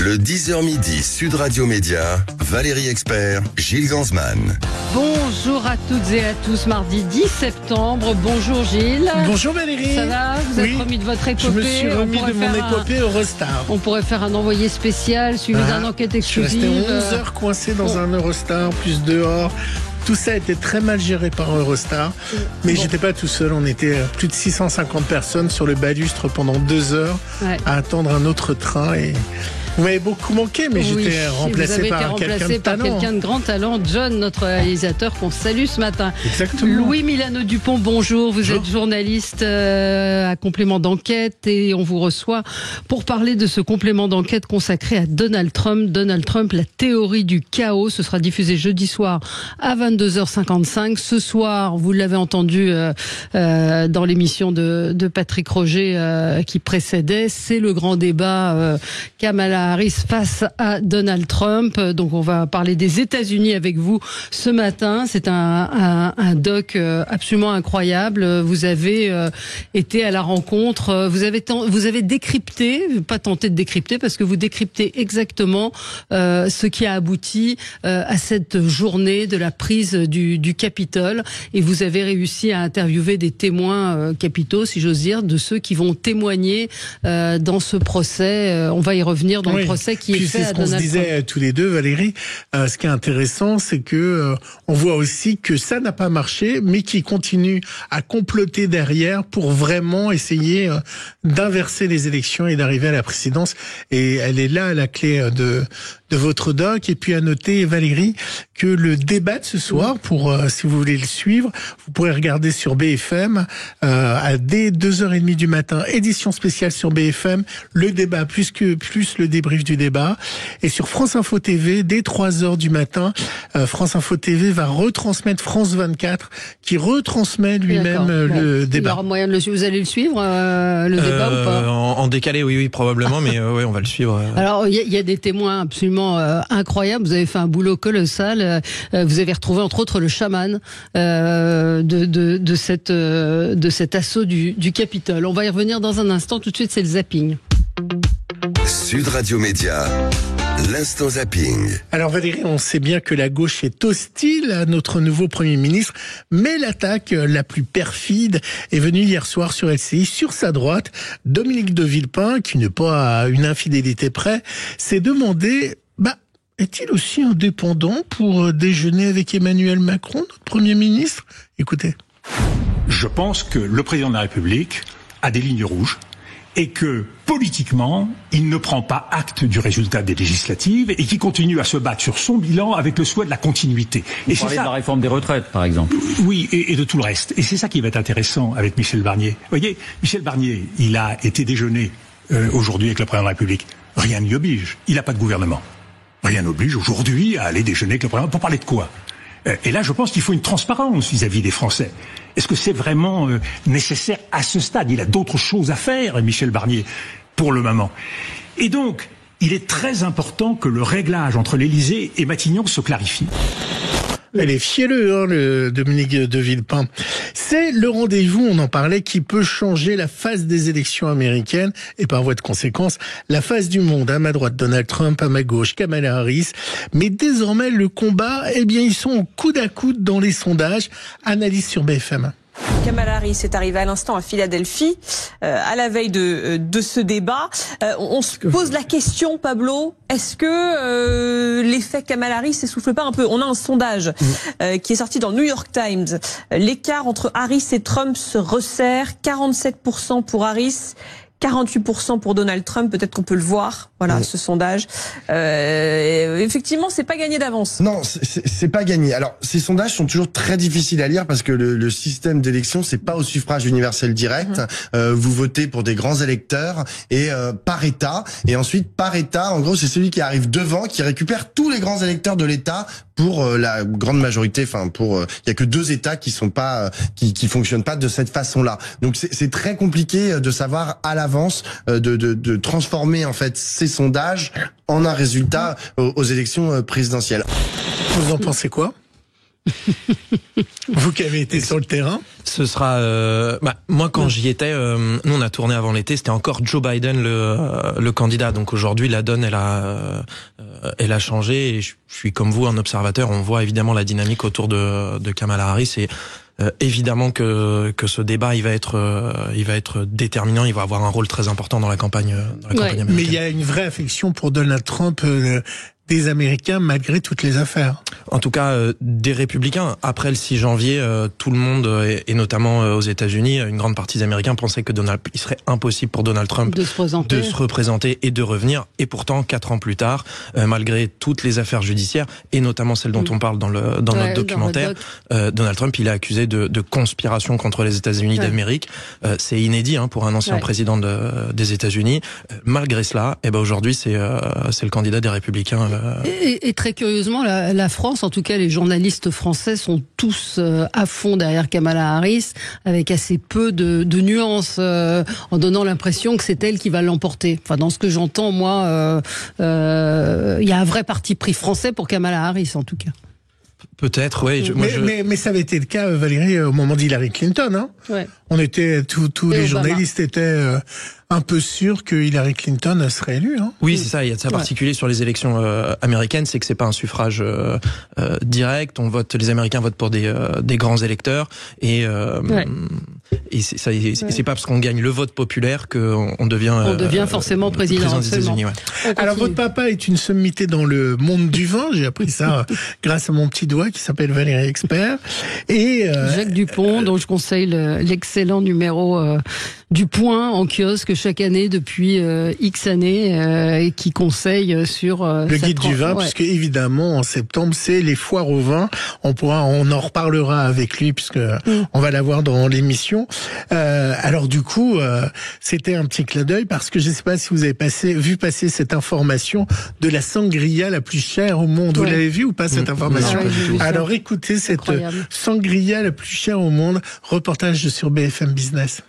Le 10h midi, Sud Radio Média, Valérie Expert, Gilles Gansman. Bonjour à toutes et à tous, mardi 10 septembre. Bonjour Gilles. Bonjour Valérie. Ça va? Vous êtes remis de votre épopée? Je me suis remis de mon épopée Eurostar. On pourrait faire un envoyé spécial suivi d'une enquête exclusive. Je suis resté 11 heures coincé dans un Eurostar, plus dehors. Tout ça a été très mal géré par Eurostar. Mais j'étais pas tout seul. On était plus de 650 personnes sur le balustre pendant 2 heures à attendre un autre train. Et vous m'avez beaucoup manqué, mais j'étais remplacé par quelqu'un de grand talent, John, notre réalisateur, qu'on salue ce matin. Exactement. Louis Milano Dupont, bonjour. Vous êtes journaliste à Complément d'enquête et on vous reçoit pour parler de ce complément d'enquête consacré à Donald Trump. Donald Trump, la théorie du chaos. Ce sera diffusé jeudi soir à 22h55. Ce soir, vous l'avez entendu dans l'émission de Patrick Roger qui précédait, c'est le grand débat Kamala Harris face à Donald Trump. Donc on va parler des États-Unis avec vous ce matin. C'est un doc absolument incroyable. Vous avez été à la rencontre. Vous avez décrypté, pas tenté de décrypter, parce que vous décryptez exactement ce qui a abouti à cette journée de la prise du Capitole. Et vous avez réussi à interviewer des témoins capitaux, si j'ose dire, de ceux qui vont témoigner dans ce procès. On va y revenir dans le procès qui est fait à Donald Trump. C'est ce qu'on se disait tous les deux, Valérie. Ce qui est intéressant, c'est que on voit aussi que ça n'a pas marché, mais qu'ils continuent à comploter derrière pour vraiment essayer d'inverser les élections et d'arriver à la présidence. Et elle est là, la clé de votre doc. Et puis à noter, Valérie, que le débat de ce soir, si vous voulez le suivre, vous pourrez regarder sur BFM dès 2h30 du matin, édition spéciale sur BFM, le débat plus le débrief du débat. Et sur France Info TV, dès 3h du matin, France Info TV va retransmettre France 24, qui retransmet lui-même le débat. Il y aura moyen de vous allez le suivre, le débat ou pas? En décalé, oui, probablement, mais ouais, on va le suivre. Alors, il y a des témoins absolument incroyables. Vous avez fait un boulot colossal. Vous avez retrouvé entre autres le chaman de cet assaut du Capitole. On va y revenir dans un instant. Tout de suite, c'est le zapping. Sud Radio Média, l'instant zapping. Alors Valérie, on sait bien que la gauche est hostile à notre nouveau Premier ministre, mais l'attaque la plus perfide est venue hier soir sur LCI. Sur sa droite, Dominique de Villepin, qui n'est pas à une infidélité près, s'est demandé, est-il aussi indépendant pour déjeuner avec Emmanuel Macron, notre Premier ministre? Écoutez. Je pense que le président de la République a des lignes rouges et que politiquement, il ne prend pas acte du résultat des législatives et qui continue à se battre sur son bilan avec le souhait de la continuité. Vous parlez de la réforme des retraites, par exemple. Oui, et de tout le reste. Et c'est ça qui va être intéressant avec Michel Barnier. Vous voyez, Michel Barnier, il a été déjeuner aujourd'hui avec le président de la République. Rien n'y oblige. Il n'a pas de gouvernement. Rien n'oblige aujourd'hui à aller déjeuner avec le président. Pour parler de quoi? Et là, je pense qu'il faut une transparence vis-à-vis des Français. Est-ce que c'est vraiment nécessaire à ce stade? Il a d'autres choses à faire, Michel Barnier, pour le moment. Et donc, il est très important que le réglage entre l'Élysée et Matignon se clarifie. Elle est fielleux, le Dominique de Villepin. C'est le rendez-vous, on en parlait, qui peut changer la face des élections américaines et par voie de conséquence, la face du monde. À ma droite, Donald Trump, à ma gauche, Kamala Harris. Mais désormais, le combat, ils sont au coude à coude dans les sondages. Analyse sur BFM. Kamala Harris est arrivée à l'instant à Philadelphie, à la veille de ce débat. On se pose la question, Pablo, est-ce que l'effet Kamala Harris s'essouffle pas un peu? On a un sondage qui est sorti dans le New York Times. L'écart entre Harris et Trump se resserre, 47% pour Harris, 48% pour Donald Trump, peut-être qu'on peut le voir, voilà, ce sondage. Effectivement, c'est pas gagné d'avance. Non, c'est pas gagné. Alors, ces sondages sont toujours très difficiles à lire parce que le système d'élection, c'est pas au suffrage universel direct. Vous votez pour des grands électeurs et par État. Et ensuite, par État, en gros, c'est celui qui arrive devant, qui récupère tous les grands électeurs de l'État pour la grande majorité. Enfin, il y a que 2 États qui sont pas, qui fonctionnent pas de cette façon-là. Donc, c'est très compliqué de savoir à l'avance, de transformer en fait ces sondages en un résultat aux élections présidentielles. Vous en pensez quoi? Vous qui avez été sur le terrain. Ce sera... moi, quand j'y étais, nous, on a tourné avant l'été, c'était encore Joe Biden le candidat. Donc aujourd'hui, la donne, elle a changé. Et je suis comme vous, un observateur. On voit évidemment la dynamique autour de Kamala Harris. Et évidemment que ce débat, il va être déterminant. Il va avoir un rôle très important dans la campagne américaine. Mais il y a une vraie affection pour Donald Trump des Américains malgré toutes les affaires. En tout cas, des républicains. Après le 6 janvier, tout le monde, et notamment aux États-Unis, une grande partie des Américains pensaient que il serait impossible pour Donald Trump de se représenter et de revenir. Et pourtant, 4 ans plus tard, malgré toutes les affaires judiciaires, et notamment celles dont on parle dans notre documentaire, Donald Trump, il est accusé de conspiration contre les États-Unis d'Amérique. C'est inédit pour un ancien président des États-Unis. Malgré cela, aujourd'hui, c'est le candidat des républicains. Et très curieusement, la France, en tout cas les journalistes français, sont tous à fond derrière Kamala Harris, avec assez peu de nuances, en donnant l'impression que c'est elle qui va l'emporter. Enfin, dans ce que j'entends, moi, il y a un vrai parti pris français pour Kamala Harris, en tout cas. Peut-être, oui. Mais ça avait été le cas, Valérie, au moment d'Hillary Clinton. Hein. Ouais. On était tous les journalistes étaient un peu sûrs que Hillary Clinton serait élue. Hein. Oui, c'est ça. Il y a de ça particulier sur les élections américaines, c'est que c'est pas un suffrage direct. Les Américains votent pour des grands électeurs et c'est pas parce qu'on gagne le vote populaire qu'on devient forcément président des États-Unis. Ouais. Alors votre papa est une sommité dans le monde du vin. J'ai appris ça grâce à mon petit doigt qui s'appelle Valérie Expert et Jacques Dupont, dont je conseille l'excellent numéro du Point en kiosque chaque année depuis X années et qui conseille sur le guide du vin, puisque évidemment en septembre c'est les foires au vin. On en reparlera avec lui puisque on va l'avoir dans l'émission. Alors du coup, c'était un petit clin d'œil parce que je ne sais pas si vous avez vu passer cette information de la sangria la plus chère au monde. Vous l'avez vu ou pas cette information? Alors écoutez cette sangria la plus chère au monde. Reportage sur BFM Business.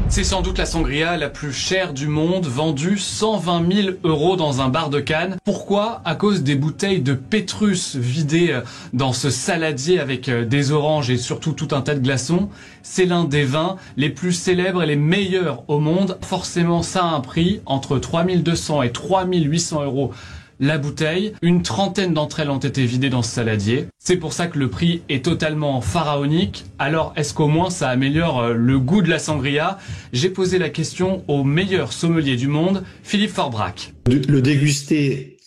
C'est sans doute la sangria la plus chère du monde, vendue 120 000 € dans un bar de Cannes. Pourquoi? À cause des bouteilles de Pétrus vidées dans ce saladier avec des oranges et surtout tout un tas de glaçons. C'est l'un des vins les plus célèbres et les meilleurs au monde. Forcément, ça a un prix entre 3 200 et 3 800 € la bouteille. Une trentaine d'entre elles ont été vidées dans ce saladier. C'est pour ça que le prix est totalement pharaonique. Alors, est-ce qu'au moins ça améliore le goût de la sangria? J'ai posé la question au meilleur sommelier du monde, Philippe Forbrac. Le déguster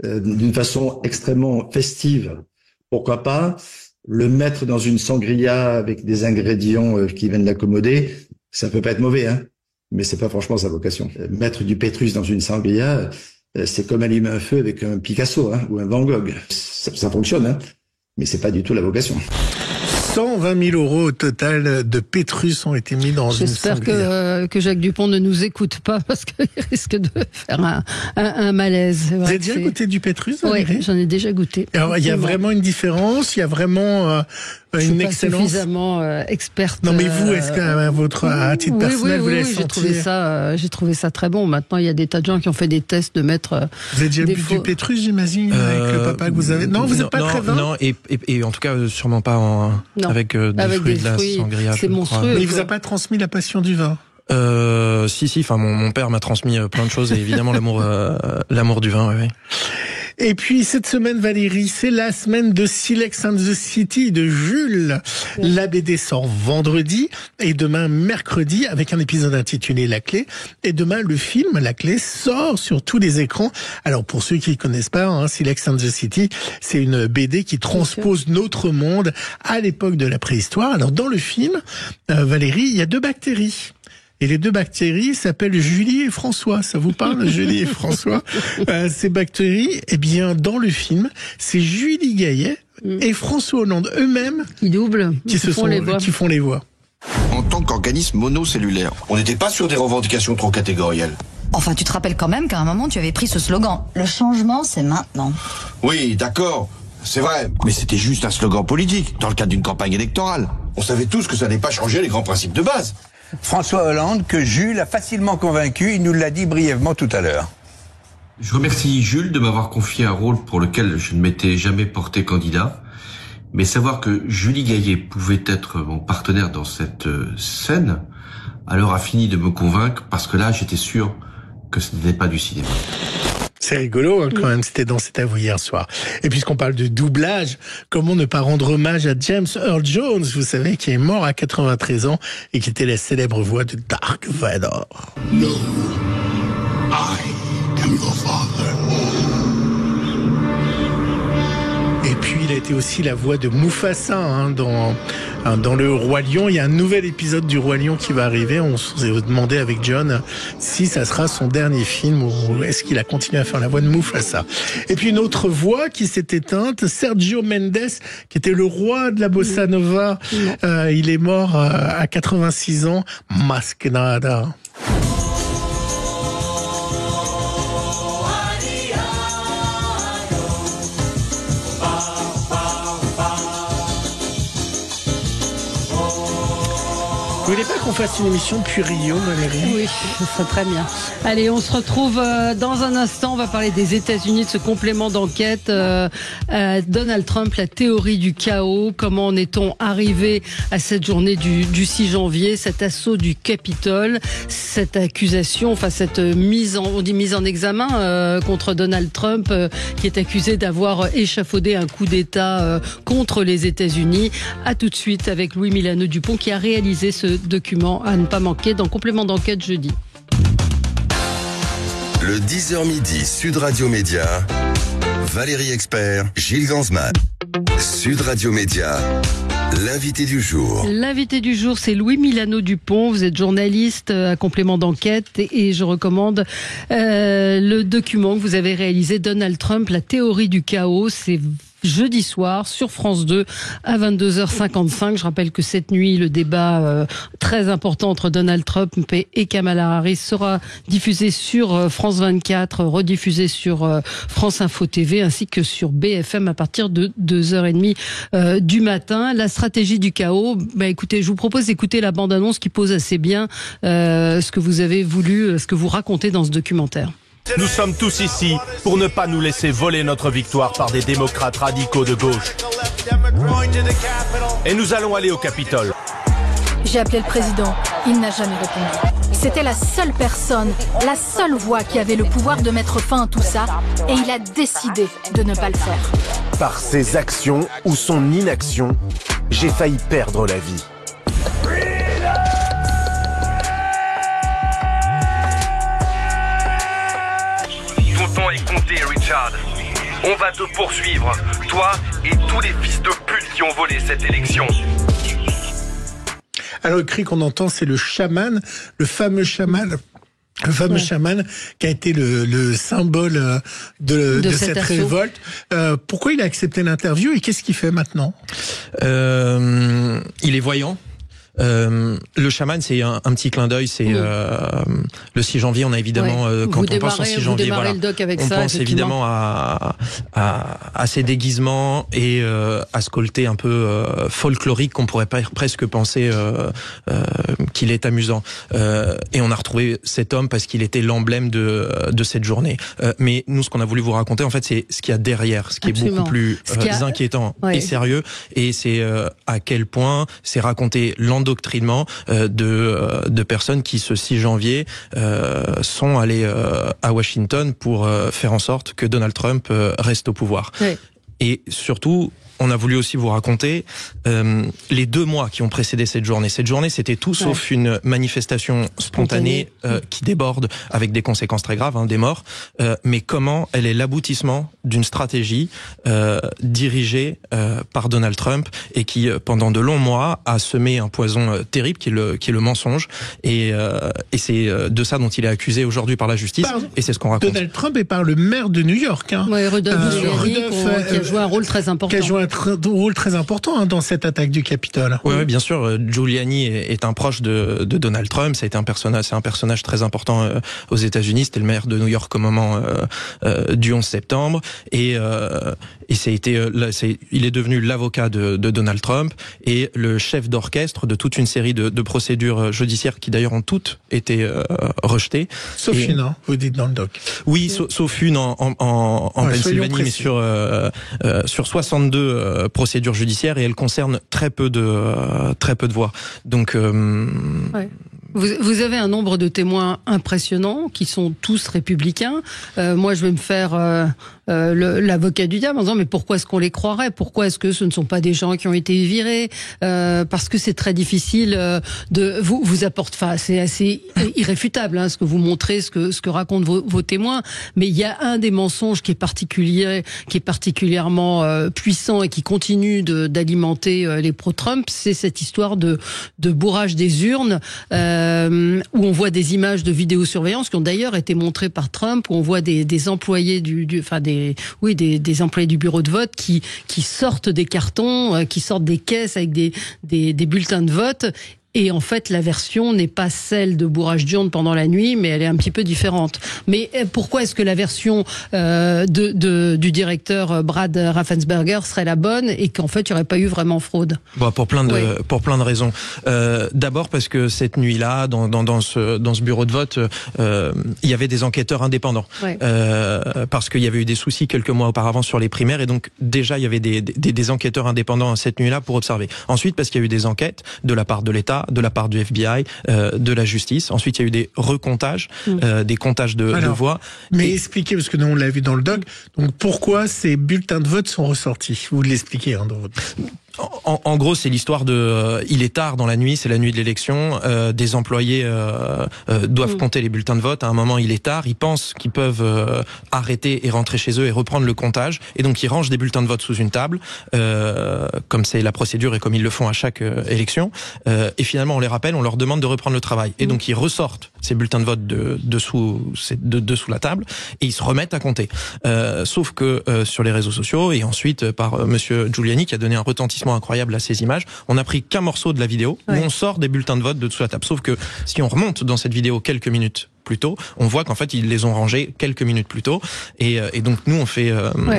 d'une façon extrêmement festive, pourquoi pas? Le mettre dans une sangria avec des ingrédients qui viennent l'accommoder, ça peut pas être mauvais, hein, mais c'est pas franchement sa vocation. Mettre du Pétrus dans une sangria, c'est comme allumer un feu avec un Picasso ou un Van Gogh. Ça fonctionne, hein, mais c'est pas du tout la vocation. 120 000 € au total de Pétrus ont été mis dans une sangria. J'espère que Jacques Dupont ne nous écoute pas parce qu'il risque de faire un malaise. Vous avez déjà goûté du Pétrus? Oui, j'en ai déjà goûté. Alors, il y a vraiment une différence, il y a vraiment une excellence. Je suis pas suffisamment experte. Non, mais vous, est-ce qu'à titre personnel, vous l'avez senti? J'ai trouvé ça très bon. Maintenant, il y a des tas de gens qui ont fait des tests de mettre. Vous avez déjà bu du Pétrus, j'imagine, avec le papa que vous avez? Non, vous n'êtes pas très vin? Non, et en tout cas, sûrement pas avec des fruits de la sangria. C'est monstrueux. Mais il vous a pas transmis la passion du vin? Si. Enfin, mon père m'a transmis plein de choses et évidemment l'amour du vin. Oui. Et puis cette semaine, Valérie, c'est la semaine de Silex and the City de Jules. La BD sort vendredi et demain mercredi avec un épisode intitulé La Clé. Et demain, le film La Clé sort sur tous les écrans. Alors pour ceux qui ne connaissent pas, Silex and the City, c'est une BD qui transpose notre monde à l'époque de la préhistoire. Alors dans le film, Valérie, il y a 2 bactéries. Et les 2 bactéries s'appellent Julie et François. Ça vous parle, Julie et François? Ces bactéries, eh bien, dans le film, c'est Julie Gaillet et François Hollande eux-mêmes qui font les voix. En tant qu'organisme monocellulaire, on n'était pas sur des revendications trop catégorielles. Enfin, tu te rappelles quand même qu'à un moment, tu avais pris ce slogan. Le changement, c'est maintenant. Oui, d'accord, c'est vrai. Mais c'était juste un slogan politique, dans le cadre d'une campagne électorale. On savait tous que ça n'allait pas changer les grands principes de base. François Hollande, que Jules a facilement convaincu, il nous l'a dit brièvement tout à l'heure. Je remercie Jules de m'avoir confié un rôle pour lequel je ne m'étais jamais porté candidat. Mais savoir que Julie Gaillet pouvait être mon partenaire dans cette scène, alors a fini de me convaincre, parce que là, j'étais sûr que ce n'était pas du cinéma. C'est rigolo quand même, c'était dans cet avou hier soir. Et puisqu'on parle de doublage, comment ne pas rendre hommage à James Earl Jones, vous savez, qui est mort à 93 ans et qui était la célèbre voix de Dark Vador. No, I am your father. Et puis il a été aussi la voix de Mufasa dans le Roi Lion. Il y a un nouvel épisode du Roi Lion qui va arriver. On s'est demandé avec John si ça sera son dernier film ou est-ce qu'il a continué à faire la voix de Mufasa. Et puis une autre voix qui s'est éteinte, Sergio Mendes, qui était le roi de la bossa nova. Il est mort à 86 ans. Más que nada. Vous voulez pas qu'on fasse une émission depuis Rio, Valérie? Oui, ça serait très bien. Allez, on se retrouve dans un instant. On va parler des États-Unis, de ce complément d'enquête. Donald Trump, la théorie du chaos. Comment en est-on arrivé à cette journée du 6 janvier, cet assaut du Capitole, cette accusation, enfin cette mise en examen contre Donald Trump, qui est accusé d'avoir échafaudé un coup d'État contre les États-Unis. À tout de suite avec Louis Milano-Dupont qui a réalisé ce document à ne pas manquer dans Complément d'enquête jeudi. Le 10h midi, Sud Radio Média, Valérie Expert, Gilles Gansman. Sud Radio Média, l'invité du jour. L'invité du jour, c'est Louis Milano-Dupont. Vous êtes journaliste à Complément d'enquête et je recommande le document que vous avez réalisé, Donald Trump, la théorie du chaos. C'est jeudi soir sur France 2 à 22h55. Je rappelle que cette nuit, le débat très important entre Donald Trump et Kamala Harris sera diffusé sur France 24, rediffusé sur France Info TV ainsi que sur BFM à partir de 2h30 du matin. La stratégie du chaos, écoutez, je vous propose d'écouter la bande-annonce qui pose assez bien ce que vous avez voulu, ce que vous racontez dans ce documentaire. Nous sommes tous ici pour ne pas nous laisser voler notre victoire par des démocrates radicaux de gauche. Et nous allons aller au Capitole. J'ai appelé le président, il n'a jamais répondu. C'était la seule personne, la seule voix qui avait le pouvoir de mettre fin à tout ça, et il a décidé de ne pas le faire. Par ses actions ou son inaction, j'ai failli perdre la vie. Ton temps est compté, Richard. On va te poursuivre, toi et tous les fils de pute qui ont volé cette élection. Alors le cri qu'on entend, c'est le chaman, le fameux chaman. Le fameux chaman qui a été le symbole de cette révolte. Pourquoi il a accepté l'interview et qu'est-ce qu'il fait maintenant? Il est voyant. Le chaman, c'est un petit clin d'œil, c'est le 6 janvier, on a évidemment quand on pense au 6 janvier, voilà, on pense évidemment à ces déguisements et à ce côté un peu folklorique qu'on pourrait presque penser qu'il est amusant. Et on a retrouvé cet homme parce qu'il était l'emblème de cette journée. Mais nous, ce qu'on a voulu vous raconter, en fait, c'est ce qu'il y a derrière, ce qui est beaucoup plus inquiétant et sérieux, et c'est à quel point c'est raconté l'endoctrinement de personnes qui, ce 6 janvier, sont allées à Washington pour faire en sorte que Donald Trump reste au pouvoir. Oui. Et surtout, on a voulu aussi vous raconter les 2 mois qui ont précédé cette journée. Cette journée, c'était tout sauf une manifestation spontanée qui déborde avec des conséquences très graves, des morts. Mais comment elle est l'aboutissement d'une stratégie dirigée par Donald Trump et qui, pendant de longs mois, a semé un poison terrible qui est le mensonge. Et c'est de ça dont il est accusé aujourd'hui par la justice. Et c'est ce qu'on raconte. Donald Trump est par le maire de New York. Oui, Rudolph Giuliani, qui a joué un rôle très important. Rôle très important dans cette attaque du Capitole. Oui, bien sûr. Giuliani est un proche de Donald Trump. Ça a été c'est un personnage très important aux États-Unis. C'était le maire de New York au moment du 11 septembre. Et il est devenu l'avocat de Donald Trump et le chef d'orchestre de toute une série de procédures judiciaires qui d'ailleurs ont toutes été rejetées. Sauf une, vous dites dans le doc. Oui, sauf une en Pennsylvanie, mais sur 62 procédures judiciaires et elle concerne très peu de voix. Donc Vous avez un nombre de témoins impressionnants qui sont tous républicains. Moi, je vais me faire l'avocat du diable en disant mais pourquoi est-ce qu'on les croirait? Pourquoi est-ce que ce ne sont pas des gens qui ont été virés? Parce que c'est très difficile de vous apporter. Enfin, c'est assez irréfutable ce que vous montrez, ce que racontent vos témoins. Mais il y a un des mensonges qui est particulièrement puissant et qui continue d'alimenter les pro-Trump, c'est cette histoire de bourrage des urnes. Où on voit des images de vidéosurveillance qui ont d'ailleurs été montrées par Trump, où on voit des employés des employés du bureau de vote qui sortent des cartons, qui sortent des caisses avec des bulletins de vote. Et en fait, la version n'est pas celle de bourrage d'urne pendant la nuit, mais elle est un petit peu différente. Mais pourquoi est-ce que la version du directeur Brad Raffensperger serait la bonne et qu'en fait, il n'y aurait pas eu vraiment fraude? Pour plein de raisons. D'abord parce que cette nuit-là, dans ce bureau de vote, il y avait des enquêteurs indépendants. Ouais. Parce qu'il y avait eu des soucis quelques mois auparavant sur les primaires et donc déjà il y avait des enquêteurs indépendants cette nuit-là pour observer. Ensuite parce qu'il y a eu des enquêtes de la part de l'État, de la part du FBI, de la justice. Ensuite, il y a eu des recomptages, des comptages de voix. Mais expliquez, parce que nous on l'a vu dans le doc, donc pourquoi ces bulletins de vote sont ressortis? Vous l'expliquez dans votre... En gros, c'est l'histoire il est tard dans la nuit, c'est la nuit de l'élection, des employés doivent compter les bulletins de vote, à un moment il est tard, ils pensent qu'ils peuvent arrêter et rentrer chez eux et reprendre le comptage, et donc ils rangent des bulletins de vote sous une table, comme c'est la procédure et comme ils le font à chaque élection, et finalement on les rappelle, on leur demande de reprendre le travail, et donc ils ressortent ces bulletins de vote dessous la table, et ils se remettent à compter. Sauf que sur les réseaux sociaux, et ensuite par monsieur Giuliani qui a donné un retentissement incroyable à ces images, on n'a pris qu'un morceau de la vidéo où on sort des bulletins de vote de dessous la table. Sauf que si on remonte dans cette vidéo quelques minutes plus tôt, on voit qu'en fait ils les ont rangés quelques minutes plus tôt, et donc nous on fait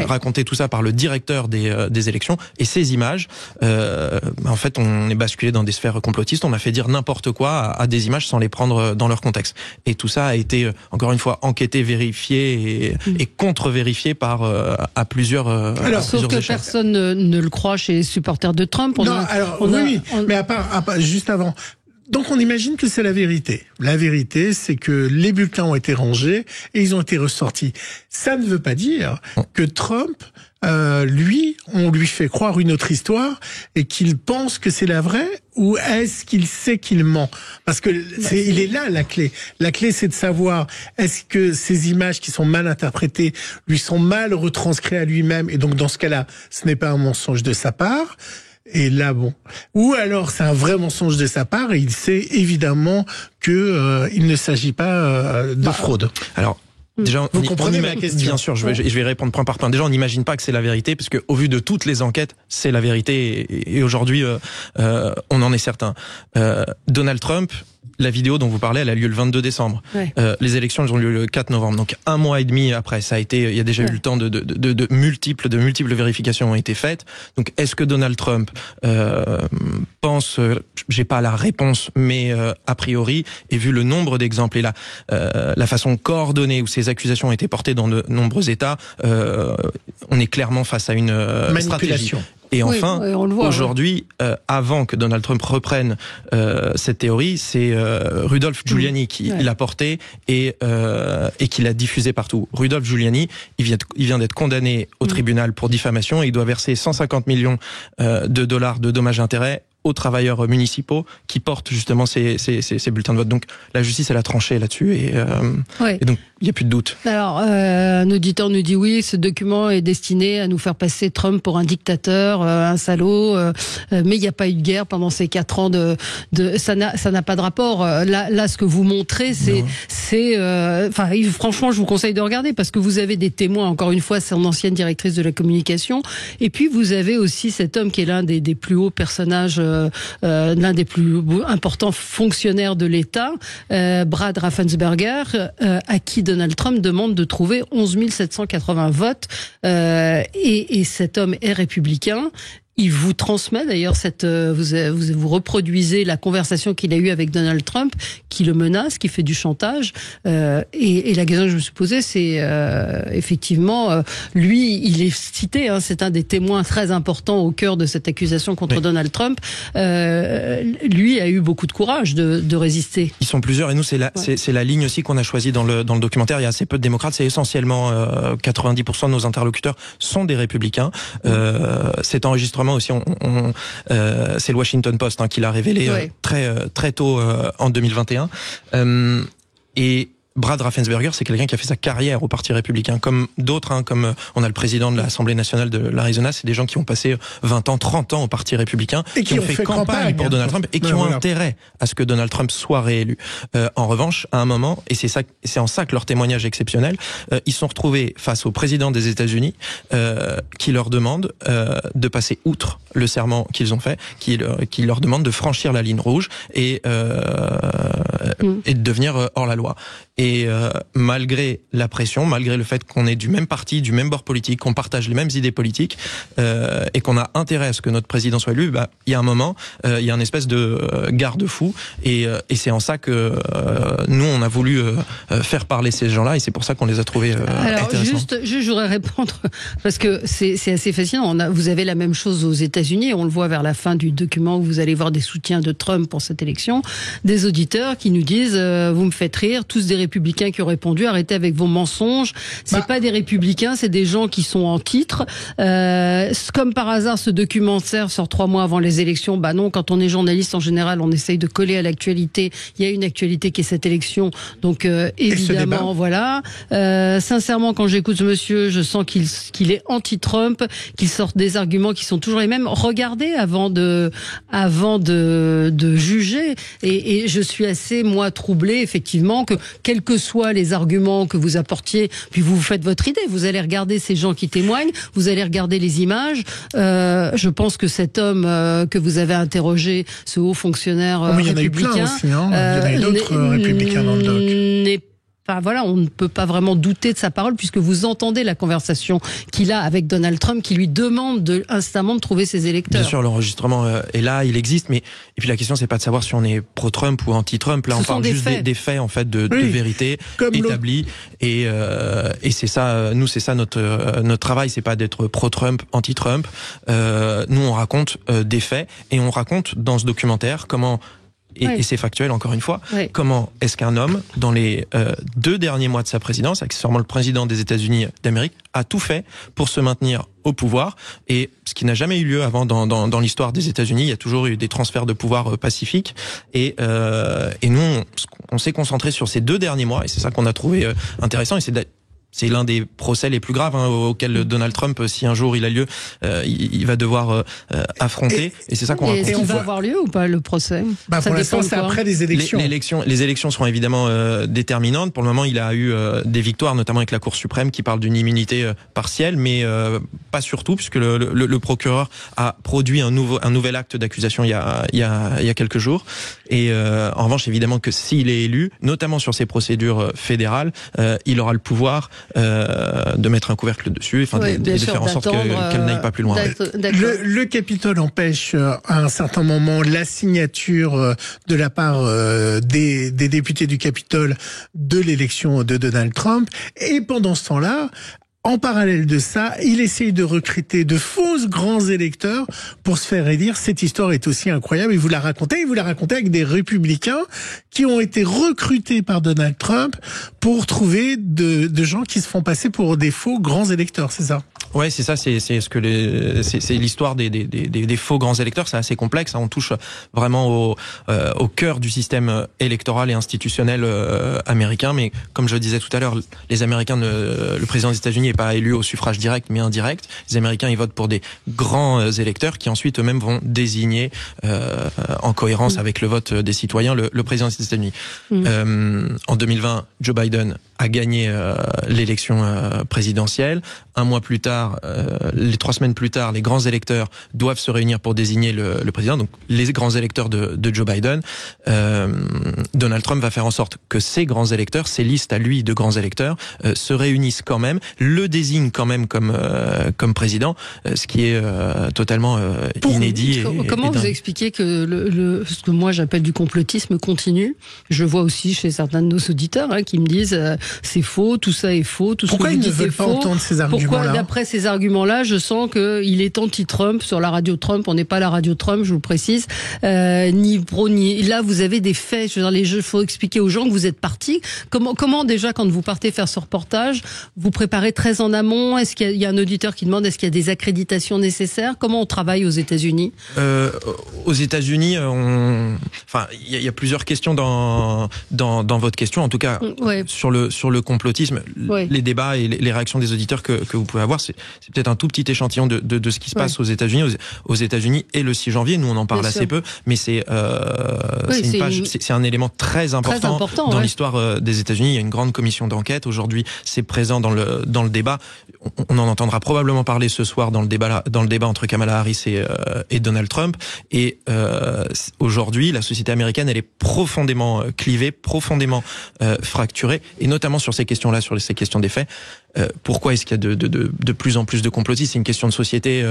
raconter tout ça par le directeur des élections, et ces images, en fait on est basculé dans des sphères complotistes, on a fait dire n'importe quoi à des images sans les prendre dans leur contexte, et tout ça a été encore une fois enquêté, vérifié et contre-vérifié par à plusieurs sauf que échelles. Personne ne le croit chez les supporters de Trump. Mais à part juste avant. Donc on imagine que c'est la vérité. La vérité, c'est que les bulletins ont été rangés et ils ont été ressortis. Ça ne veut pas dire que Trump, lui, on lui fait croire une autre histoire et qu'il pense que c'est la vraie, ou est-ce qu'il sait qu'il ment? Parce que il est là la clé. La clé, c'est de savoir est-ce que ces images qui sont mal interprétées lui sont mal retranscrites à lui-même, et donc dans ce cas-là, ce n'est pas un mensonge de sa part. Et là, bon. Ou alors, c'est un vrai mensonge de sa part et il sait évidemment que il ne s'agit pas de fraude. Alors, déjà, vous comprenez ma question? Bien sûr, je vais répondre point par point. Déjà, on n'imagine pas que c'est la vérité, parce que au vu de toutes les enquêtes, c'est la vérité. Et aujourd'hui, on en est certain. Donald Trump, la vidéo dont vous parlez, elle a lieu le 22 décembre. Ouais. Les élections, elles ont lieu le 4 novembre. Donc, un mois et demi après, il y a déjà eu le temps de multiples vérifications ont été faites. Donc, est-ce que Donald Trump pense, j'ai pas la réponse, mais a priori, et vu le nombre d'exemples et la façon coordonnée où ces accusations ont été portées dans de nombreux États, on est clairement face à une manipulation. Stratégie. Et enfin, aujourd'hui, avant que Donald Trump reprenne cette théorie, c'est Rudolph Giuliani qui l'a porté et qui l'a diffusé partout. Rudolph Giuliani, il vient d'être condamné au tribunal pour diffamation et il doit verser 150 millions de dollars de dommages-intérêts aux travailleurs municipaux qui portent justement ces bulletins de vote. Donc la justice, elle a tranché là-dessus et donc il n'y a plus de doute. Alors, un auditeur nous dit oui, ce document est destiné à nous faire passer Trump pour un dictateur, un salaud, mais il n'y a pas eu de guerre pendant ces 4 ans ça n'a pas de rapport. Là, ce que vous montrez, franchement, je vous conseille de regarder parce que vous avez des témoins, encore une fois, c'est une ancienne directrice de la communication, et puis vous avez aussi cet homme qui est l'un des plus hauts personnages, l'un des plus importants fonctionnaires de l'État, Brad Raffensperger, à qui Donald Trump demande de trouver 11 780 votes, et cet homme est républicain. Il vous transmet d'ailleurs vous reproduisez la conversation qu'il a eue avec Donald Trump, qui le menace, qui fait du chantage. Et la question que je me suis posée, c'est effectivement, lui, il est cité, c'est un des témoins très importants au cœur de cette accusation contre Donald Trump. Lui a eu beaucoup de courage de résister. Ils sont plusieurs, et nous, c'est la ligne aussi qu'on a choisie dans le documentaire. Il y a assez peu de démocrates, c'est essentiellement 90% de nos interlocuteurs sont des républicains. Cet enregistrement aussi, c'est le Washington Post qui l'a révélé très tôt en 2021. Et Brad Raffensperger, c'est quelqu'un qui a fait sa carrière au Parti républicain, comme d'autres, comme on a le président de l'Assemblée nationale de l'Arizona, c'est des gens qui ont passé 20 ans, 30 ans au Parti républicain, et qui ont fait campagne pour Donald Trump, et qui ont intérêt à ce que Donald Trump soit réélu. En revanche, à un moment, et c'est en ça que leur témoignage est exceptionnel, ils sont retrouvés face au président des États-Unis, qui leur demande de passer outre le serment qu'ils ont fait, qui leur demande de franchir la ligne rouge et de devenir hors la loi. Et malgré la pression, malgré le fait qu'on est du même parti, du même bord politique, qu'on partage les mêmes idées politiques, et qu'on a intérêt à ce que notre président soit élu, il y a un moment, il y a une espèce de garde-fou, et c'est en ça que nous on a voulu faire parler ces gens-là, et c'est pour ça qu'on les a trouvés intéressants. Je voudrais répondre parce que c'est assez fascinant. Vous avez la même chose aux États-Unis, on le voit vers la fin du document où vous allez voir des soutiens de Trump pour cette élection, des auditeurs qui nous disent vous me faites rire, tous des républicains qui ont répondu arrêtez avec vos mensonges, c'est pas des républicains, c'est des gens qui sont en titre. Comme par hasard, ce documentaire sort 3 mois avant les élections. Non, quand on est journaliste en général, on essaye de coller à l'actualité. Il y a une actualité qui est cette élection, donc évidemment voilà. Sincèrement, quand j'écoute ce monsieur, je sens qu'il est anti-Trump, qu'il sort des arguments qui sont toujours les mêmes. Regardez avant de juger. Et je suis assez troublée effectivement que quels que soient les arguments que vous apportiez, puis vous faites votre idée, vous allez regarder ces gens qui témoignent, vous allez regarder les images. Je pense que cet homme que vous avez interrogé, ce haut fonctionnaire républicain, il y en a eu plein aussi, il y en a eu d'autres républicains dans le doc. On ne peut pas vraiment douter de sa parole puisque vous entendez la conversation qu'il a avec Donald Trump qui lui demande instamment de trouver ses électeurs. Bien sûr, l'enregistrement est là, il existe, et puis la question c'est pas de savoir si on est pro-Trump ou anti-Trump, là on parle juste des faits en fait de vérité établie, et c'est ça, nous c'est ça notre travail, c'est pas d'être pro-Trump, anti-Trump. Nous on raconte des faits, et on raconte dans ce documentaire comment et c'est factuel encore une fois, comment est-ce qu'un homme, dans les 2 derniers mois de sa présidence, accessoirement le président des États-Unis d'Amérique, a tout fait pour se maintenir au pouvoir, et ce qui n'a jamais eu lieu avant dans l'histoire des États-Unis. Il y a toujours eu des transferts de pouvoir pacifiques, et nous on s'est concentré sur ces 2 derniers mois, et c'est ça qu'on a trouvé intéressant, et c'est l'un des procès les plus graves auxquels Donald Trump, si un jour il a lieu, il va devoir affronter. Et c'est ça qu'on raconte. Et on va avoir lieu ou pas le procès? Pour l'instant, c'est après les élections. Les élections seront évidemment déterminantes. Pour le moment, il a eu des victoires, notamment avec la Cour suprême, qui parle d'une immunité partielle, mais pas surtout, puisque le procureur a produit un nouvel acte d'accusation il y a quelques jours. Et en revanche, évidemment que s'il est élu, notamment sur ces procédures fédérales, il aura le pouvoir de mettre un couvercle dessus, de faire en sorte qu'elle n'aille pas plus loin. Le Capitole empêche à un certain moment la signature de la part des députés du Capitole de l'élection de Donald Trump, et pendant ce temps-là, en parallèle de ça, il essaye de recruter de fausses grands électeurs pour se faire élire. Cette histoire est aussi incroyable. Il vous l'a raconté avec des républicains qui ont été recrutés par Donald Trump pour trouver de gens qui se font passer pour des faux grands électeurs, c'est ça? Ouais, c'est ça, c'est l'histoire des faux grands électeurs, c'est assez complexe, on touche vraiment au cœur du système électoral et institutionnel américain, mais comme je le disais tout à l'heure, les Américains, le président des États-Unis n'est pas élu au suffrage direct mais indirect. Les Américains, ils votent pour des grands électeurs qui ensuite eux-mêmes vont désigner en cohérence avec le vote des citoyens le président des États-Unis. En 2020, Joe Biden a gagné l'élection présidentielle. Un mois plus tard, 3 semaines plus tard, les grands électeurs doivent se réunir pour désigner le président. Donc les grands électeurs de Joe Biden, Donald Trump va faire en sorte que ces grands électeurs, ces listes à lui de grands électeurs, se réunissent quand même le le désigne quand même comme président, ce qui est totalement inédit. Comment vous expliquez que ce que moi j'appelle du complotisme continue? Je vois aussi chez certains de nos auditeurs qui me disent c'est faux, tout ça est faux, tout Pourquoi ce que vous dites est faux. Pourquoi ils ne veulent pas entendre ces arguments-là? Pourquoi d'après ces arguments-là, je sens qu'il est anti-Trump sur la radio Trump. On n'est pas la radio Trump, je vous précise, ni pro ni. Là, vous avez des faits. Je veux dire, il faut expliquer aux gens que vous êtes partis. Comment déjà quand vous partez faire ce reportage, vous préparez très en amont? Est-ce qu'il y a un auditeur qui demande est-ce qu'il y a des accréditations nécessaires? Comment on travaille aux États-Unis? Aux États-Unis, il y a plusieurs questions dans votre question. En tout cas, sur le complotisme, les débats et les réactions des auditeurs que vous pouvez avoir, c'est peut-être un tout petit échantillon de ce qui se passe aux États-Unis. Aux États-Unis et le 6 janvier, nous on en parle assez peu, mais c'est un élément très important dans l'histoire des États-Unis. Il y a une grande commission d'enquête. Aujourd'hui, c'est présent dans le débat. On en entendra probablement parler ce soir dans le débat entre Kamala Harris et Donald Trump. Et aujourd'hui, la société américaine, elle est profondément clivée, profondément fracturée, et notamment sur ces questions-là, sur ces questions des faits. Pourquoi est-ce qu'il y a de plus en plus de complotistes? C'est une question de société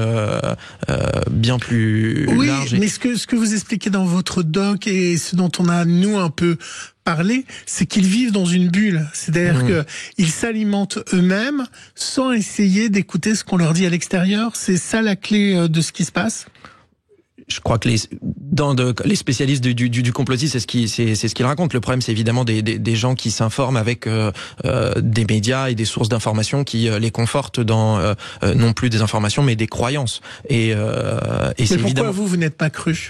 bien plus large. Mais ce que vous expliquez dans votre doc et ce dont on a nous un peu parlé, c'est qu'ils vivent dans une bulle. C'est-à-dire que ils s'alimentent eux-mêmes sans essayer d'écouter ce qu'on leur dit à l'extérieur. C'est ça la clé de ce qui se passe? Je crois que les spécialistes du complotisme, c'est ce qu'ils racontent. Le problème, c'est évidemment des gens qui s'informent avec des médias et des sources d'informations qui les confortent dans non plus des informations, mais des croyances. Mais pourquoi vous n'êtes pas cru?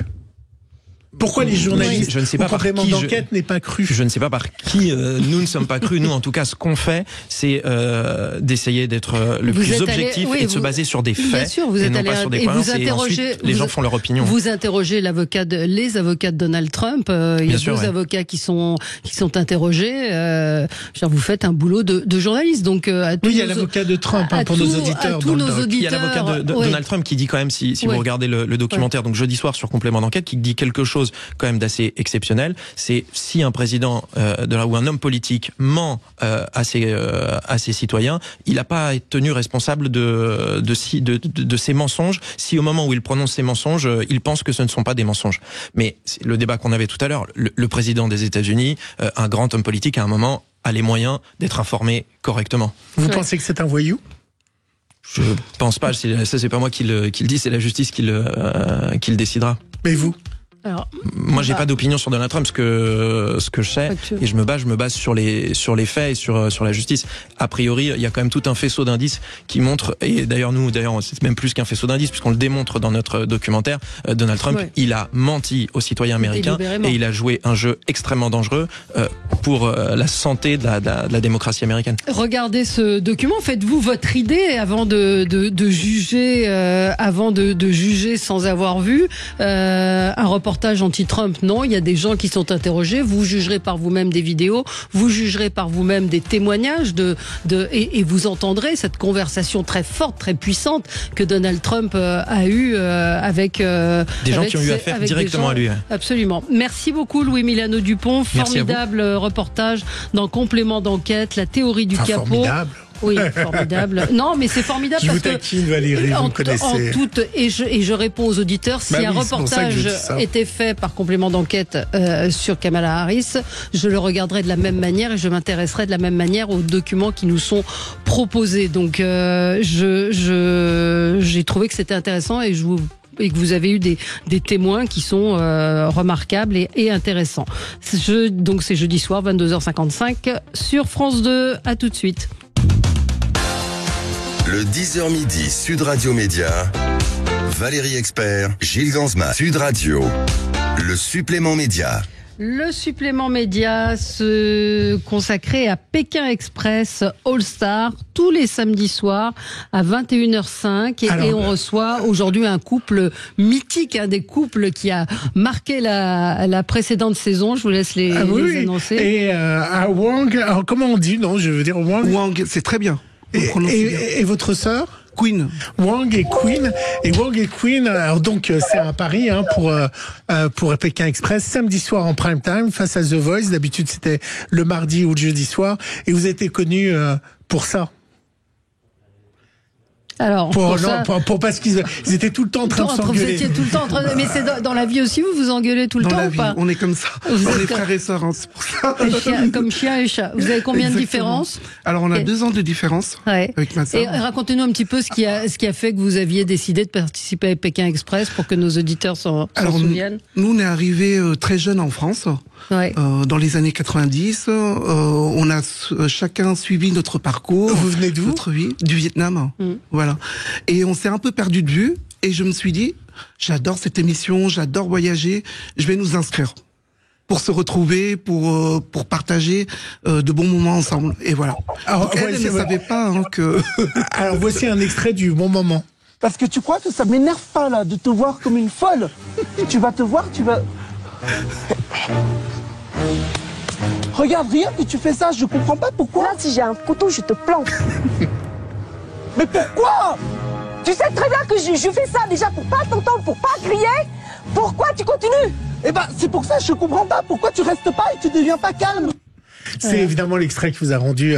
Pourquoi les journalistes je ne sais pas par qui d'enquête n'est pas cru? Je ne sais pas par qui nous ne sommes pas crus. Nous, en tout cas, ce qu'on fait, c'est d'essayer d'être le plus objectif et de se baser sur des faits. Bien sûr, vous êtes allé pas sur des croyances. Et ensuite, les gens font leur opinion. Vous interrogez les avocats de Donald Trump. Il y a deux avocats qui sont interrogés. Vous faites un boulot de journaliste. Donc, il y a l'avocat de Trump pour nos auditeurs. Il y a l'avocat de Donald Trump qui dit quand même, si vous regardez le documentaire, donc jeudi soir sur Complément d'enquête, qui dit quelque chose quand même d'assez exceptionnel. C'est si un président ou un homme politique ment à ses citoyens, il n'a pas à être tenu responsable de ses mensonges si au moment où il prononce ces mensonges, il pense que ce ne sont pas des mensonges. Mais le débat qu'on avait tout à l'heure, le président des États-Unis, un grand homme politique, à un moment, a les moyens d'être informé correctement. Vous pensez que c'est un voyou? Je pense pas. Ça, c'est pas moi qui le dit, c'est la justice qui le décidera. Mais vous? Alors, moi, j'ai pas d'opinion sur Donald Trump. Ce que je sais, et je me base sur les faits et sur la justice. A priori, il y a quand même tout un faisceau d'indices qui montrent, et d'ailleurs c'est même plus qu'un faisceau d'indices puisqu'on le démontre dans notre documentaire. Donald Trump, il a menti aux citoyens américains et il a joué un jeu extrêmement dangereux pour la santé de la démocratie américaine. Regardez ce document. Faites-vous votre idée avant de juger sans avoir vu un reportage anti-Trump. Non, il y a des gens qui sont interrogés. Vous jugerez par vous-même des vidéos, vous jugerez par vous-même des témoignages et vous entendrez cette conversation très forte, très puissante que Donald Trump a eue avec des gens qui ont eu affaire directement à lui. Absolument. Merci beaucoup Louis Milano Dupont. Formidable reportage dans Complément d'enquête, la théorie du capot. Formidable. Oui, formidable. Non, mais c'est formidable je parce vous taquine, Valérie, vous connaissez. Et je réponds aux auditeurs, si un reportage était fait par Complément d'enquête sur Kamala Harris, je le regarderai de la même manière et je m'intéresserai de la même manière aux documents qui nous sont proposés. Donc, j'ai trouvé que c'était intéressant et que vous avez eu des témoins qui sont remarquables et intéressants. Donc, c'est jeudi soir, 22h55 sur France 2. À tout de suite. Le 10h midi, Sud Radio Média, Valérie Expert, Gilles Gansma, Sud Radio, le supplément média. Le supplément média se consacré à Pékin Express All-Star tous les samedis soirs à 21h05 et on reçoit aujourd'hui un couple mythique, un des couples qui a marqué la précédente saison. Je vous laisse les annoncer. Et à Wang, alors comment on dit? Non, je veux dire Wang. Wang, c'est très bien. Et votre sœur? Queen. Wang et Queen. Et Wang et Queen, alors donc c'est un pari pour Pékin Express, samedi soir en prime time face à The Voice. D'habitude c'était le mardi ou le jeudi soir. Et vous avez été connu pour ça. Alors, pour parce qu'ils étaient tout le temps en train de s'engueuler. Vous étiez tout le temps en train de... Mais c'est dans la vie aussi, vous vous engueulez tout le temps ou pas? On est comme ça. On est frères et sœurs, hein, c'est pour ça. Comme chien et chat. Vous avez combien de différences? Alors, on a 2 ans de différence avec ma sœur. Et racontez-nous un petit peu ce qui a fait que vous aviez décidé de participer à Pékin Express pour que nos auditeurs s'en souviennent. Nous, on est arrivés très jeunes en France. Dans les années 90, on a chacun suivi notre parcours. Vous venez d'où? Notre vie, du Vietnam. Voilà. Et on s'est un peu perdu de vue. Et je me suis dit, j'adore cette émission, j'adore voyager, je vais nous inscrire pour se retrouver, pour partager de bons moments ensemble. Et voilà. Alors, elle ne savait pas que... Alors voici un extrait du bon moment. Parce que tu crois que ça m'énerve pas là de te voir comme une folle. Tu vas te voir, tu vas... Regarde, rien que tu fais ça, je comprends pas pourquoi. Là, si j'ai un couteau, je te plante. Mais pourquoi? Tu sais très bien que je fais ça déjà pour pas t'entendre, pour pas crier. Pourquoi tu continues? Eh ben, c'est pour ça, je comprends pas. Pourquoi tu restes pas et tu deviens pas calme? C'est évidemment l'extrait qui vous a rendu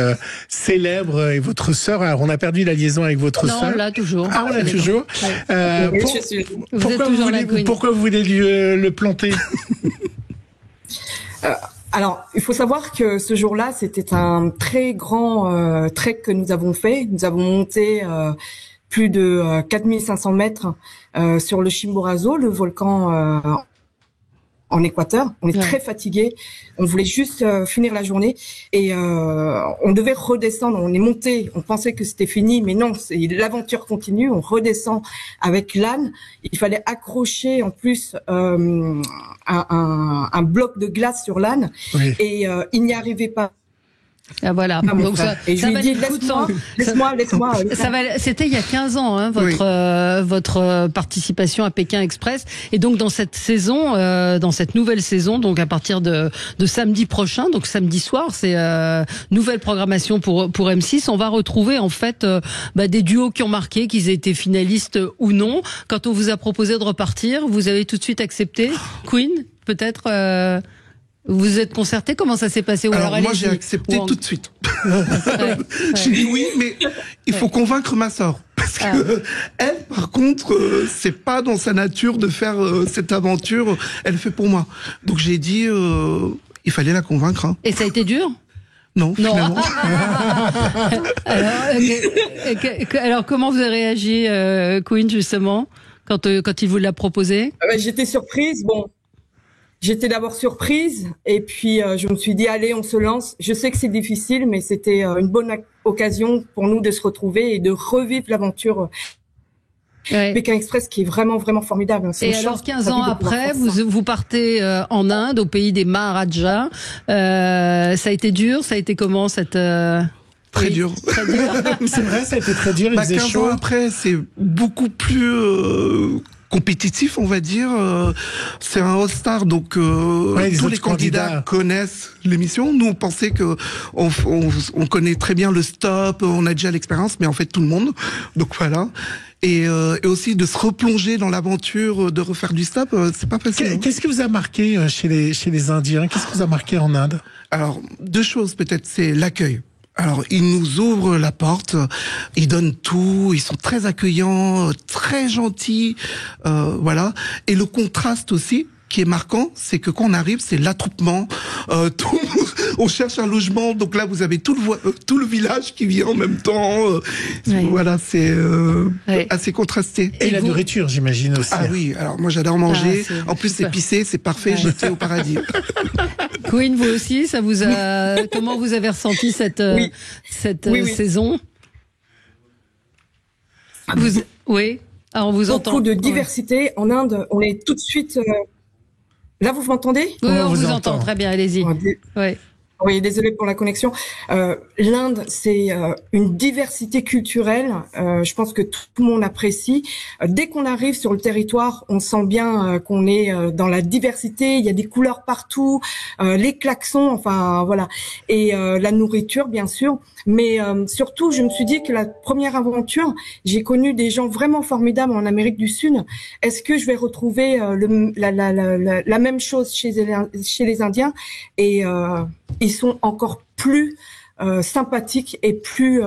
célèbre et votre sœur. Alors, on a perdu la liaison avec votre sœur. Non, on l'a toujours. Ah, on l'a toujours. Pourquoi vous voulez le planter? Alors, il faut savoir que ce jour-là, c'était un très grand trek que nous avons fait. Nous avons monté plus de 4500 mètres sur le Chimborazo, le volcan en Équateur. On est très fatigués. On voulait juste finir la journée et on devait redescendre. On est monté. On pensait que c'était fini, mais non. L'aventure continue. On redescend avec l'âne. Il fallait accrocher en plus un bloc de glace sur l'âne et il n'y arrivait pas. Ah, voilà. Donc et je lui ai dit, laisse-moi. C'était il y a 15 ans, hein, votre participation à Pékin Express. Et donc, dans cette saison, dans cette nouvelle saison, donc à partir de samedi prochain, donc samedi soir, c'est nouvelle programmation pour M6. On va retrouver, en fait, des duos qui ont marqué, qu'ils aient été finalistes ou non. Quand on vous a proposé de repartir, vous avez tout de suite accepté. Queen, peut-être, vous vous êtes concerté? Comment ça s'est passé? Alors moi j'ai accepté tout de suite. J'ai dit oui, mais il faut convaincre ma sœur. Parce que elle, par contre, c'est pas dans sa nature de faire cette aventure. Elle fait pour moi. Donc j'ai dit, il fallait la convaincre. Hein. Et ça a été dur? Non, finalement. Alors comment vous avez réagi, Queen, justement, quand il vous l'a proposé? J'étais surprise. Bon. J'étais d'abord surprise et puis je me suis dit allez, on se lance. Je sais que c'est difficile, mais c'était une bonne occasion pour nous de se retrouver et de revivre l'aventure Pékin Express qui est vraiment formidable. Et alors 15 ans après, vous partez en Inde, au pays des Maharajas. Ça a été dur, ça a été comment cette... Très dur. C'est vrai, ça a été très dur. 15 ans après, c'est beaucoup plus... compétitif, on va dire. C'est un All-Star, donc tous les candidats connaissent l'émission. Nous, on pensait que on connaît très bien le stop, on a déjà l'expérience, mais en fait tout le monde. Donc voilà. Et aussi de se replonger dans l'aventure, de refaire du stop, c'est pas facile. Qu'est-ce qui vous a marqué chez les Indiens? Qu'est-ce qui vous a marqué en Inde? Alors 2 choses peut-être, c'est l'accueil. Alors, ils nous ouvrent la porte, ils donnent tout, ils sont très accueillants, très gentils, voilà. Et le contraste aussi, qui est marquant, c'est que quand on arrive, c'est l'attroupement, on cherche un logement, donc là vous avez tout le village qui vient en même temps, voilà, c'est assez contrasté. Et la nourriture, j'imagine aussi. Ah oui, alors moi j'adore manger, en plus c'est épicé, c'est parfait, j'étais au paradis. Queen, vous aussi, ça vous a... Comment vous avez ressenti cette saison? Oui, alors on vous entend. Beaucoup de diversité. En Inde, on est tout de suite... Là, vous m'entendez? Oui, on vous entend. Très bien, allez-y. Oui, désolé pour la connexion. L'Inde, c'est une diversité culturelle. Je pense que tout le monde apprécie. Dès qu'on arrive sur le territoire, on sent bien qu'on est dans la diversité. Il y a des couleurs partout, les klaxons, enfin voilà. Et la nourriture, bien sûr. Mais surtout, je me suis dit que la première aventure, j'ai connu des gens vraiment formidables en Amérique du Sud. Est-ce que je vais retrouver la même chose chez les Indiens? Et ils sont encore plus sympathiques et plus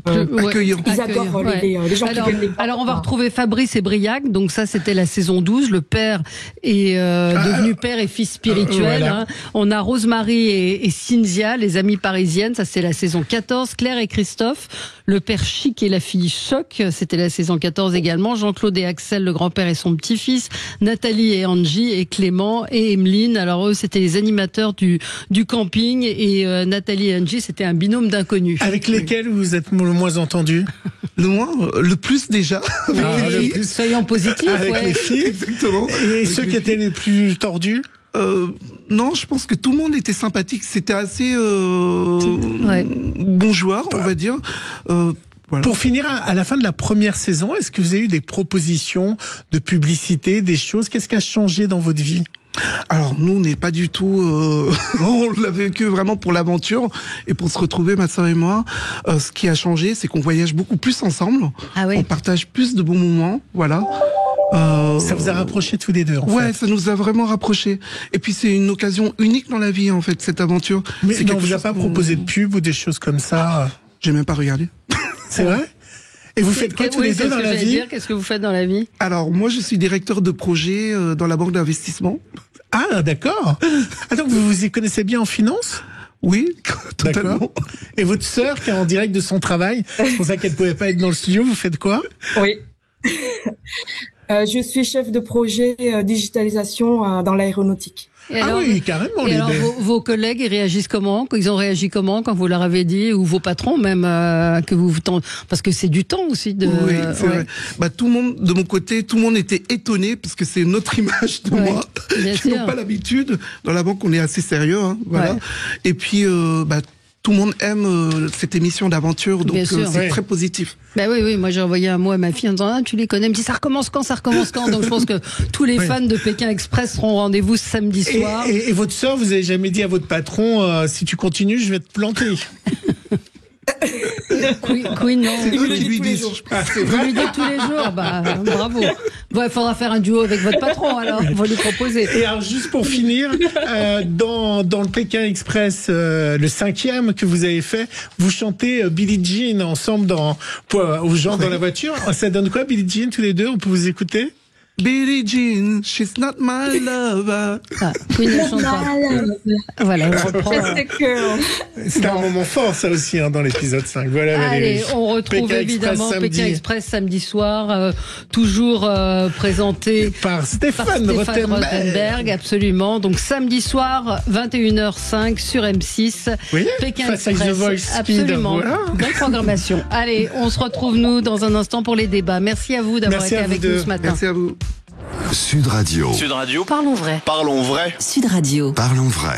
accueillant. Ils adorent les gens qui viennent les voir. Alors on va retrouver Fabrice et Briac, donc ça c'était la saison 12, le père est devenu père et fils spirituel. Voilà. On a Rosemary et Cynthia, les amies parisiennes, ça c'est la saison 14, Claire et Christophe, le père chic et la fille choc, c'était la saison 14 également, Jean-Claude et Axel, le grand-père et son petit-fils, Nathalie et Angie et Clément et Emeline, alors eux c'était les animateurs du camping et Nathalie et Angie c'était un binôme d'inconnus. Avec lesquels vous êtes le moins entendu? Le plus déjà. Oui, soyons positifs. Avec les filles. Exactement. Et ceux qui étaient les plus tordus? Non, je pense que tout le monde était sympathique. C'était assez bon joueur, on va dire. Voilà. Pour finir, à la fin de la première saison, est-ce que vous avez eu des propositions de publicité, des choses? Qu'est-ce qui a changé dans votre vie? Alors nous, on n'est pas du tout. On l'a vécu vraiment pour l'aventure et pour se retrouver, ma sœur et moi. Ce qui a changé, c'est qu'on voyage beaucoup plus ensemble. Ah oui. On partage plus de bons moments, voilà. Ça vous a rapprochés tous les deux, en fait. Ouais, ça nous a vraiment rapprochés. Et puis c'est une occasion unique dans la vie, en fait, cette aventure. Mais on vous a pas proposé de pub ou des choses comme ça? J'ai même pas regardé. C'est vrai? Et vous faites quoi tous les deux dans la vie? Qu'est-ce que vous faites dans la vie? Alors moi, je suis directeur de projet dans la banque d'investissement. Ah, d'accord. Ah, donc vous y connaissez bien en finance? Oui, totalement. Et votre sœur qui est en direct de son travail, c'est pour ça qu'elle pouvait pas être dans le studio, vous faites quoi? Oui. Je suis chef de projet digitalisation dans l'aéronautique. Et alors, oui, carrément. Et alors, vos collègues, ils réagissent comment? Ils ont réagi comment quand vous leur avez dit, ou vos patrons même, que vous parce que c'est du temps aussi de. Oui, c'est vrai. Bah, tout le monde, de mon côté, tout le monde était étonné parce que c'est une autre image de moi. Ils n'ont pas l'habitude. Dans la banque, on est assez sérieux, hein, voilà. Ouais. Et puis, tout le monde aime cette émission d'aventure, donc c'est très positif. Ben oui, moi j'ai envoyé un mot à ma fille en disant tu les connais, elle me dit ça recommence quand? Donc je pense que tous les fans de Pékin Express seront au rendez-vous samedi soir. Et votre sœur, vous avez jamais dit à votre patron si tu continues, je vais te planter? Oui, non. C'est eux qui lui disent. Vous lui dites tous les jours, bah bravo. Il faudra faire un duo avec votre patron alors, on va lui proposer. Et alors juste pour finir, dans le Pékin Express, le 5e que vous avez fait, vous chantez Billie Jean ensemble aux gens dans la voiture. Ça donne quoi Billie Jean tous les deux? On peut vous écouter? Billie Jean, she's not my lover. Queen ne chante pas. Voilà, on reprend. C'était un moment fort, ça aussi, dans l'épisode 5. Voilà, allez, on retrouve évidemment Pékin Express samedi soir, toujours présenté par Stéphane Rothenberg. Absolument. Donc samedi soir, 21h05 sur M6. Oui, Pékin Express. Absolument. Bonne programmation. Allez, on se retrouve nous dans un instant pour les débats. Merci à vous d'avoir été avec nous ce matin. Merci à vous. Sud Radio. Sud Radio. Parlons vrai. Parlons vrai. Sud Radio. Parlons vrai.